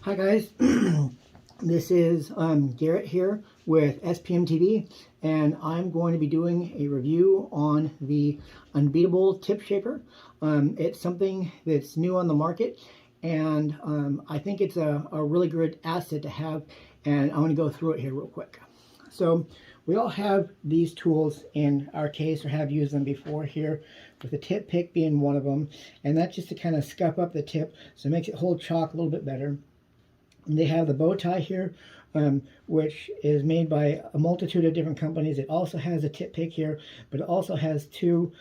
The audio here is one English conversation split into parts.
Hi guys, this is Garrett here with SPM TV, and I'm going to be doing a review on the Unbeatable tip shaper. It's something that's new on the market, and I think it's a really good asset to have, and I'm going to go through it here real quick. So we all have these tools in our case, or have used them before here, with the tip pick being one of them, and that's just to kind of scuff up the tip so it makes it hold chalk a little bit better. They have the bow tie here, which is made by a multitude of different companies. It also has a tip pick here, but it also has two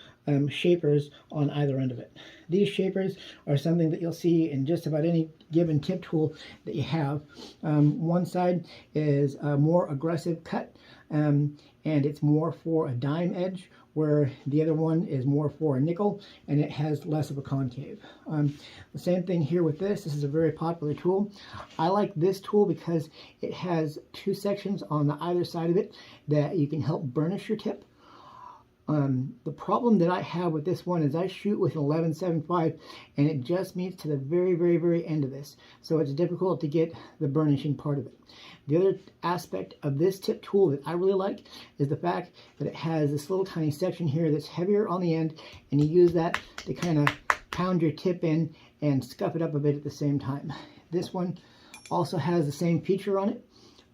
shapers on either end of it. These shapers are something that you'll see in just about any given tip tool that you have. One side is a more aggressive cut, and it's more for a dime edge, where the other one is more for a nickel, and it has less of a concave. The same thing here with this. This is a very popular tool. I like this tool because it has two sections on the either side of it that you can help burnish your tip. The problem that I have with this one is I shoot with an 11.75, and it just meets to the very end of this, so it's difficult to get the burnishing part of it. The other aspect of this tip tool that I really like is the fact that it has this little tiny section here that's heavier on the end, and you use that to kind of pound your tip in and scuff it up a bit at the same time. This one also has the same feature on it,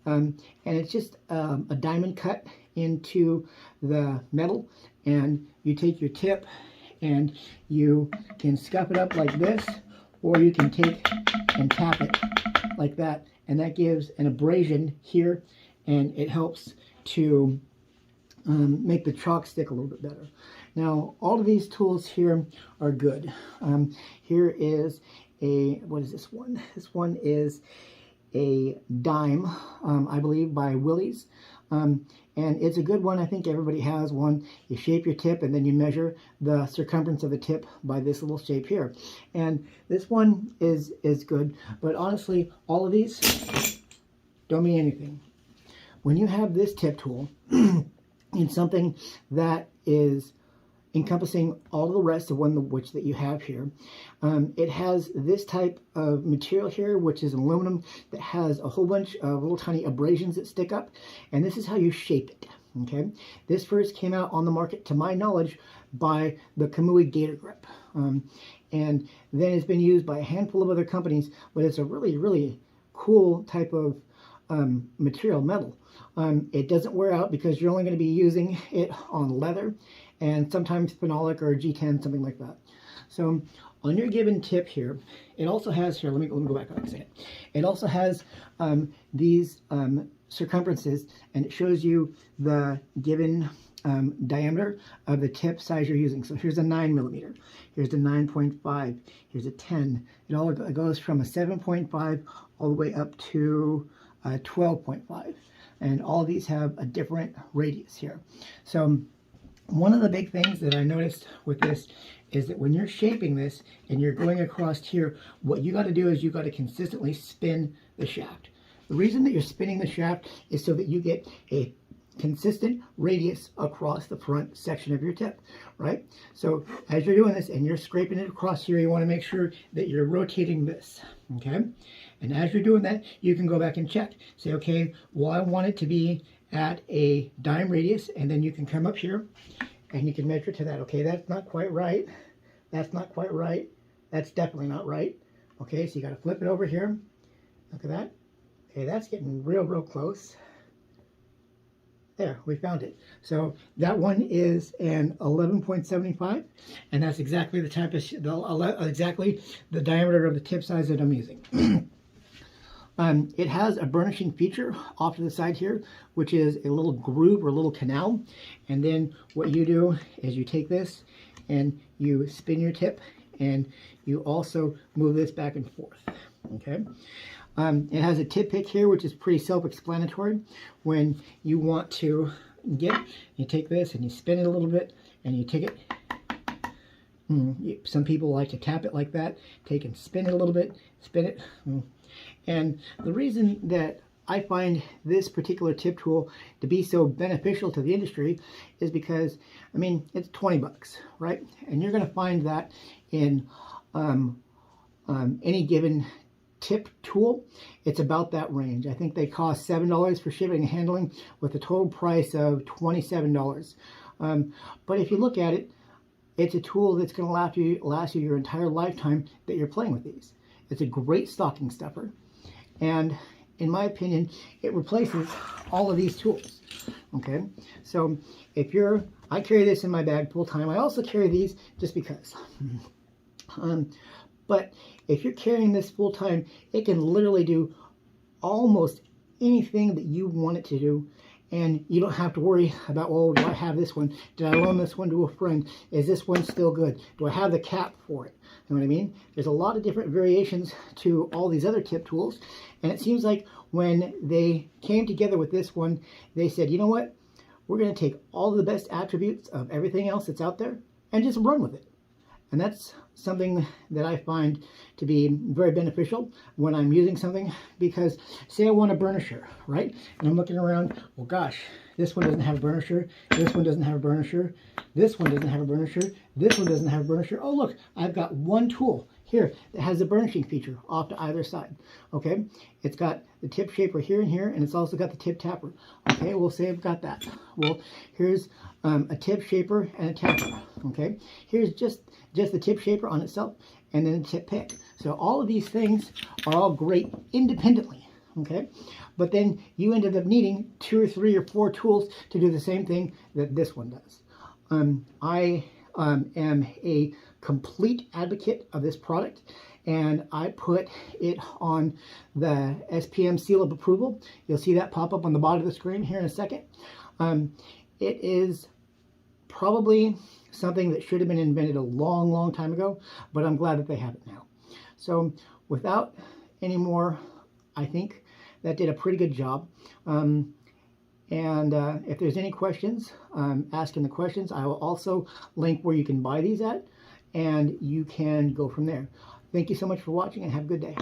and it's just a diamond cut into the metal, and you take your tip and you can scuff it up like this, or you can take and tap it like that, and that gives an abrasion here, and it helps to make the chalk stick a little bit better. Now, all of these tools here are good. Here is a, what is this one? This one is a dime, I believe, by Willys. And it's a good one. I think everybody has one. You shape your tip, and then you measure the circumference of the tip by this little shape here. And this one is good, but honestly, all of these don't mean anything. When you have this tip tool in something that is encompassing all the rest of which that you have here, it has this type of material here, which is aluminum, that has a whole bunch of little tiny abrasions that stick up, and this is how you shape it. Okay, this first came out on the market, to my knowledge, by the Kamui Gator Grip, and then it's been used by a handful of other companies, but it's a really cool type of material, metal. It doesn't wear out because you're only going to be using it on leather and sometimes phenolic or G10, something like that. So on your given tip here, it also has here, let me go back up a second. It also has these circumferences, and it shows you the given diameter of the tip size you're using. So here's a 9mm, here's a 9.5, here's a 10. It goes from a 7.5 all the way up to 12.5, and all these have a different radius here. So one of the big things that I noticed with this is that when you're shaping this and you're going across here, what you got to do is you got to consistently spin the shaft. The reason that you're spinning the shaft is so that you get a consistent radius across the front section of your tip, right? So as you're doing this and you're scraping it across here, you want to make sure that you're rotating this, okay? And as you're doing that, you can go back and check. Say, okay, well, I want it to be at a dime radius, and then you can come up here and you can measure to that. Okay, that's not quite right. That's not quite right. That's definitely not right. Okay, so you got to flip it over here. Look at that. Okay, that's getting real close. There, we found it. So that one is an 11.75, and that's exactly the type of exactly the diameter of the tip size that I'm using. It has a burnishing feature off to the side here, which is a little groove or a little canal. And then what you do is you take this and you spin your tip, and you also move this back and forth. Okay. It has a tip pick here, which is pretty self-explanatory. When you want to you take this and you spin it a little bit, and you take it. Some people like to tap it like that. Take and spin it a little bit, spin it. And the reason that I find this particular tip tool to be so beneficial to the industry is because, I mean, it's 20 bucks, right? And you're going to find that in any given tip tool, it's about that range. I think they cost $7 for shipping and handling with a total price of $27. But if you look at it, it's a tool that's going to last you your entire lifetime that you're playing with these. It's a great stocking stuffer, and in my opinion, it replaces all of these tools. Okay, so I carry this in my bag full time. I also carry these just because. But if you're carrying this full time, it can literally do almost anything that you want it to do. And you don't have to worry about, well, do I have this one? Did I loan this one to a friend? Is this one still good? Do I have the cap for it? You know what I mean? There's a lot of different variations to all these other tip tools. And it seems like when they came together with this one, they said, you know what? We're going to take all the best attributes of everything else that's out there and just run with it. And that's something that I find to be very beneficial when I'm using something, because say I want a burnisher, right? And I'm looking around, well, gosh, this one doesn't have a burnisher, this one doesn't have a burnisher, this one doesn't have a burnisher, this one doesn't have a burnisher. Oh, look, I've got one tool here that has a burnishing feature off to either side. Okay, it's got the tip shaper here and here, and it's also got the tip tapper. Okay, we'll say I've got that. Well, here's a tip shaper and a tapper. Okay, here's just the tip shaper on itself, and then a tip pick. So all of these things are all great independently. Okay, but then you ended up needing 2 or 3 or 4 tools to do the same thing that this one does. I am a complete advocate of this product, and I put it on the SPM seal of approval. You'll see that pop up on the bottom of the screen here in a second. It is probably something that should have been invented a long, long time ago, but I'm glad that they have it now. So without any more, I think that did a pretty good job. If there's any questions, ask in the questions. I will also link where you can buy these at, and you can go from there. Thank you so much for watching, and have a good day.